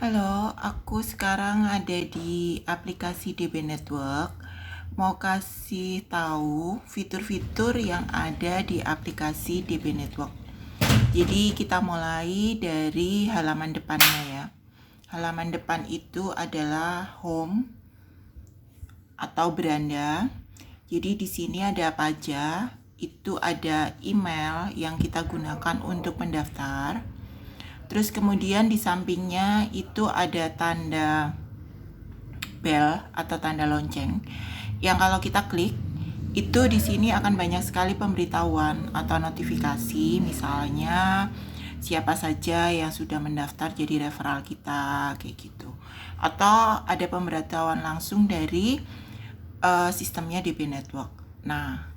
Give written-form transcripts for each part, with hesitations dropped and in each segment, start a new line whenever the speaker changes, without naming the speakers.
Halo, aku sekarang ada di aplikasi DB Network. Mau kasih tahu fitur-fitur yang ada di aplikasi DB Network. Jadi kita mulai dari halaman depannya ya. Halaman depan itu adalah home atau beranda. Jadi di sini ada apa aja? Itu ada email yang kita gunakan untuk mendaftar. Terus kemudian di sampingnya itu ada tanda bell atau tanda lonceng yang kalau kita klik itu di sini akan banyak sekali pemberitahuan atau notifikasi, misalnya siapa saja yang sudah mendaftar jadi referral kita kayak gitu. Atau ada pemberitahuan langsung dari sistemnya DB Network. Nah,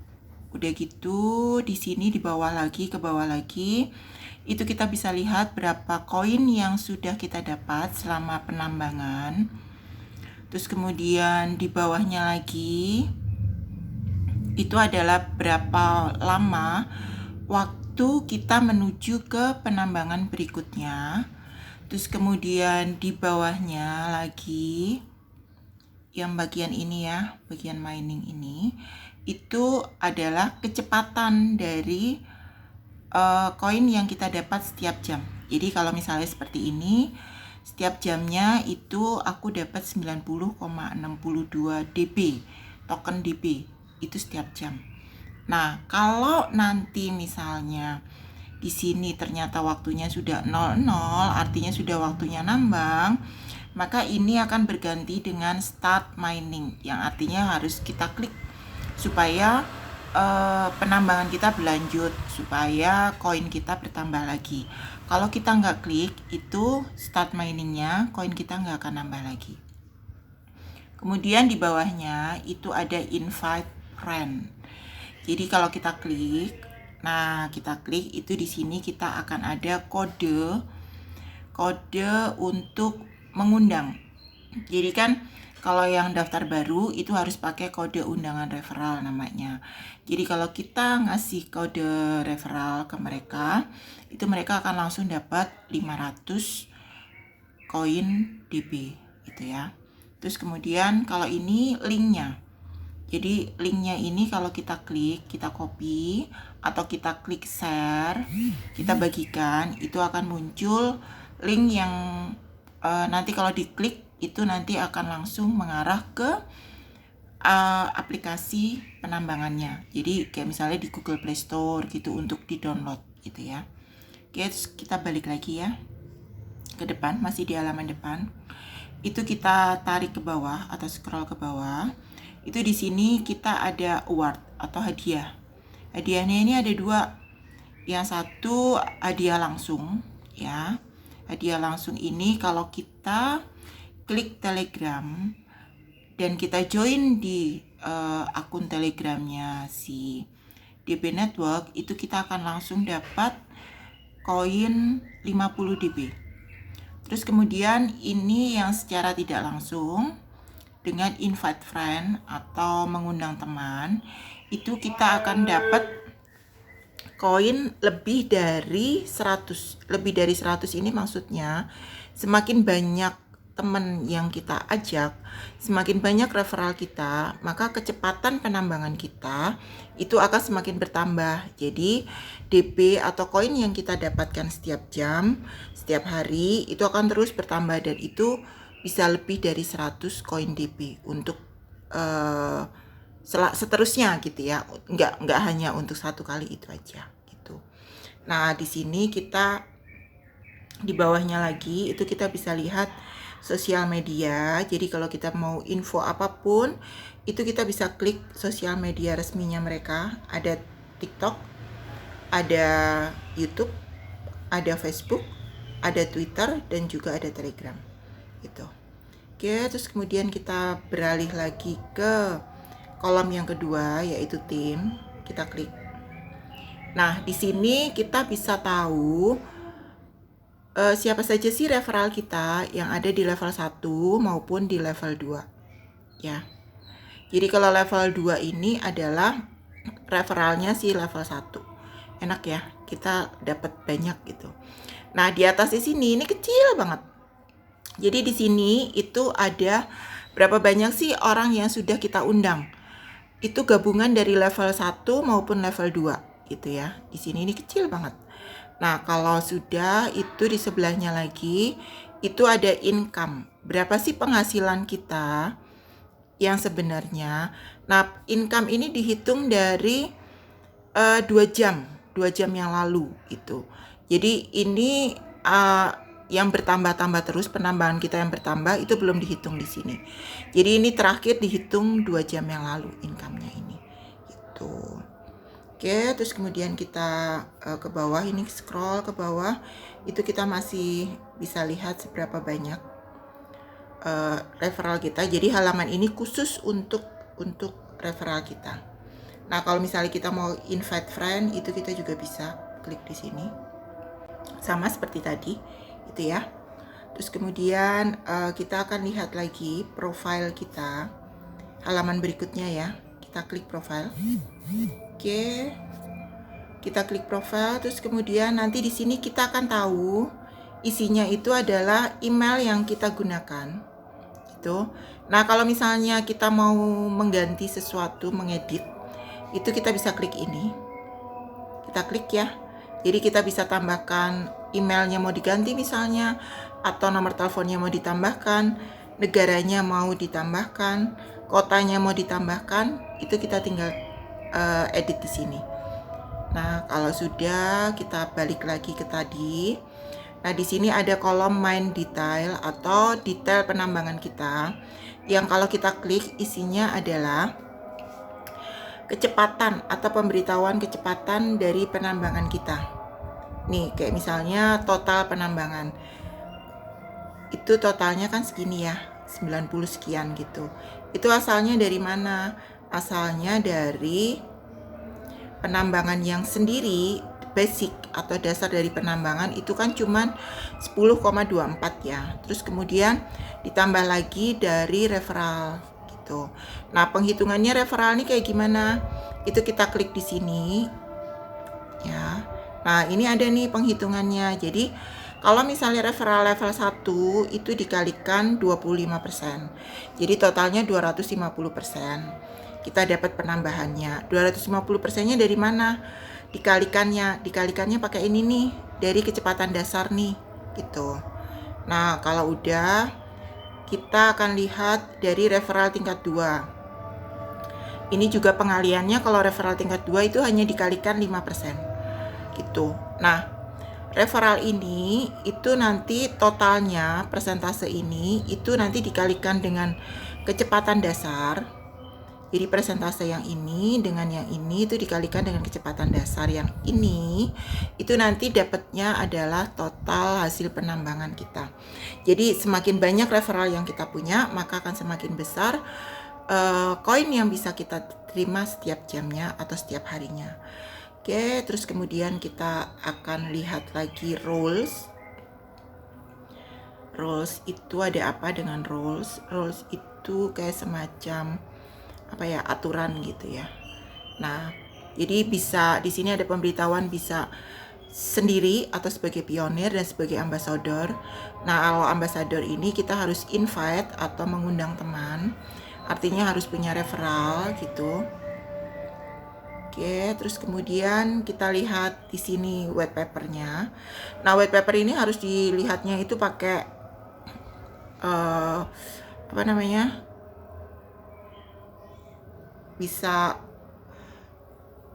udah gitu di sini di bawah lagi, ke bawah lagi itu kita bisa lihat berapa koin yang sudah kita dapat selama penambangan. Terus kemudian di bawahnya lagi itu adalah berapa lama waktu kita menuju ke penambangan berikutnya. Terus kemudian di bawahnya lagi yang bagian ini ya, bagian mining ini itu adalah kecepatan dari koin yang kita dapat setiap jam. Jadi kalau misalnya seperti ini, setiap jamnya itu aku dapat 90,62 dB, token dB itu setiap jam. Nah, kalau nanti misalnya di sini ternyata waktunya sudah 00, artinya sudah waktunya nambang, maka ini akan berganti dengan start mining, yang artinya harus kita klik supaya penambangan kita berlanjut, supaya koin kita bertambah lagi. Kalau kita nggak klik itu start miningnya, koin kita nggak akan nambah lagi. Kemudian di bawahnya itu ada invite friend. Jadi kalau kita klik, nah kita klik itu di sini kita akan ada kode untuk mengundang. Jadi kan kalau yang daftar baru itu harus pakai kode undangan referral namanya. Jadi kalau kita ngasih kode referral ke mereka, itu mereka akan langsung dapat 500 koin DB gitu ya. Terus kemudian kalau ini linknya. Jadi linknya ini kalau kita klik, kita copy atau kita klik share, kita bagikan, itu akan muncul link yang nanti kalau diklik itu nanti akan langsung mengarah ke aplikasi penambangannya. Jadi kayak misalnya di Google Play Store gitu untuk di-download gitu ya. Oke, terus kita balik lagi ya ke depan, masih di halaman depan. Itu kita tarik ke bawah atau scroll ke bawah. Itu di sini kita ada award atau hadiah. Hadiahnya ini ada dua. Yang satu hadiah langsung ya. Hadiah langsung ini kalau kita klik Telegram dan kita join di akun Telegramnya si DB Network, itu kita akan langsung dapat koin 50 DB. Terus kemudian ini yang secara tidak langsung dengan invite friend atau mengundang teman, itu kita akan dapat koin lebih dari 100. Lebih dari 100 ini maksudnya semakin banyak teman yang kita ajak, semakin banyak referral kita, maka kecepatan penambangan kita itu akan semakin bertambah. Jadi DP atau koin yang kita dapatkan setiap jam, setiap hari itu akan terus bertambah dan itu bisa lebih dari 100 koin DP untuk seterusnya gitu ya. Enggak hanya untuk satu kali itu aja gitu. Nah, di sini kita di bawahnya lagi itu kita bisa lihat sosial media. Jadi kalau kita mau info apapun itu kita bisa klik sosial media resminya mereka. Ada TikTok, ada YouTube, ada Facebook, ada Twitter, dan juga ada Telegram gitu. Oke, terus kemudian kita beralih lagi ke kolom yang kedua yaitu tim. Kita klik. Nah, di sini kita bisa tahu siapa saja sih referral kita yang ada di level 1 maupun di level 2 ya. Jadi kalau level 2 ini adalah referralnya si level 1. Enak ya, kita dapat banyak gitu. Nah, di atas di sini ini kecil banget. Jadi di sini itu ada berapa banyak sih orang yang sudah kita undang. Itu gabungan dari level 1 maupun level 2 gitu ya. Di sini ini kecil banget. Nah, kalau sudah itu di sebelahnya lagi itu ada income. Berapa sih penghasilan kita yang sebenarnya? Nah, income ini dihitung dari 2 jam yang lalu itu. Jadi ini yang bertambah-tambah terus, penambahan kita yang bertambah itu belum dihitung di sini. Jadi ini terakhir dihitung 2 jam yang lalu income-nya ini. Gitu. Oke, terus kemudian kita ke bawah, ini scroll ke bawah, itu kita masih bisa lihat seberapa banyak referral kita. Jadi halaman ini khusus untuk referral kita. Nah, kalau misalnya kita mau invite friend, itu kita juga bisa klik di sini. Sama seperti tadi, gitu ya. Terus kemudian kita akan lihat lagi profile kita. Halaman berikutnya ya. Kita klik profile. Oke. Kita klik profile, terus kemudian nanti di sini kita akan tahu isinya itu adalah email yang kita gunakan. Gitu. Nah, kalau misalnya kita mau mengganti sesuatu, mengedit, itu kita bisa klik ini. Kita klik ya. Jadi kita bisa tambahkan emailnya mau diganti misalnya, atau nomor teleponnya mau ditambahkan, negaranya mau ditambahkan, kotanya mau ditambahkan, itu kita tinggal edit di sini. Nah, kalau sudah kita balik lagi ke tadi. Nah, di sini ada kolom main detail atau detail penambangan kita. Yang kalau kita klik isinya adalah kecepatan atau pemberitahuan kecepatan dari penambangan kita. Nih, kayak misalnya total penambangan. Itu totalnya kan segini ya, 90 sekian gitu. Itu asalnya dari mana? Asalnya dari penambangan yang sendiri, basic atau dasar dari penambangan itu kan cuman 10,24 ya. Terus kemudian ditambah lagi dari referral gitu. Nah, penghitungannya referral ini kayak gimana? Itu kita klik di sini ya. Nah, ini ada nih penghitungannya. Jadi kalau misalnya referral level 1 itu dikalikan 25%. Jadi totalnya 250%. Kita dapat penambahannya. 250%-nya dari mana? Dikalikannya pakai ini nih, dari kecepatan dasar nih, gitu. Nah, kalau udah kita akan lihat dari referral tingkat 2. Ini juga pengaliannya kalau referral tingkat 2 itu hanya dikalikan 5%. Gitu. Nah, referral ini itu nanti totalnya persentase ini itu nanti dikalikan dengan kecepatan dasar. Jadi persentase yang ini dengan yang ini itu dikalikan dengan kecepatan dasar yang ini, itu nanti dapatnya adalah total hasil penambangan kita. Jadi semakin banyak referral yang kita punya, maka akan semakin besar koin yang bisa kita terima setiap jamnya atau setiap harinya. Oke, terus kemudian kita akan lihat lagi rules. Rules itu ada apa dengan rules? Rules itu kayak semacam apa ya, aturan gitu ya. Nah, jadi bisa di sini ada pemberitahuan bisa sendiri atau sebagai pionir dan sebagai ambassador. Nah, kalau ambassador ini kita harus invite atau mengundang teman. Artinya harus punya referral gitu. Oke, terus kemudian kita lihat di sini white papernya. Nah, white paper ini harus dilihatnya itu pakai apa namanya? Bisa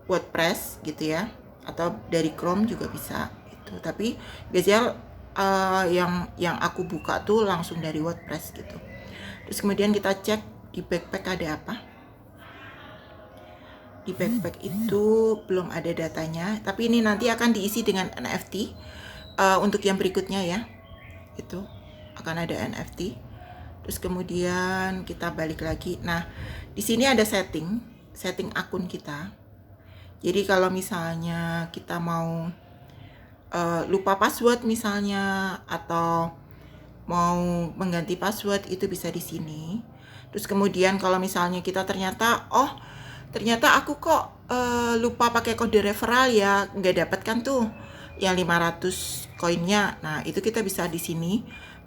WordPress gitu ya, atau dari Chrome juga bisa itu. Tapi biasanya yang aku buka tuh langsung dari WordPress gitu. Terus kemudian kita cek di backpack ada apa. Di backpack itu belum ada datanya, tapi ini nanti akan diisi dengan NFT untuk yang berikutnya ya. Itu akan ada NFT. Terus kemudian kita balik lagi. Nah, di sini ada setting akun kita. Jadi kalau misalnya kita mau lupa password misalnya atau mau mengganti password itu bisa di sini. Terus kemudian kalau misalnya kita ternyata aku kok lupa pakai kode referral ya, nggak dapat kan tuh yang 500 koinnya. Nah, itu kita bisa di sini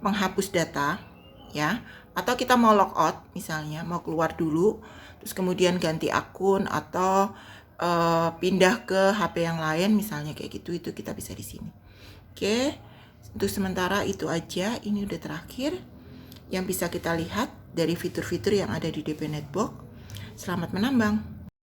menghapus data ya, atau kita mau logout misalnya, mau keluar dulu terus kemudian ganti akun atau pindah ke HP yang lain misalnya kayak gitu, itu kita bisa di sini. Oke, untuk sementara itu aja. Ini udah terakhir yang bisa kita lihat dari fitur-fitur yang ada di DB Network. Selamat menambang.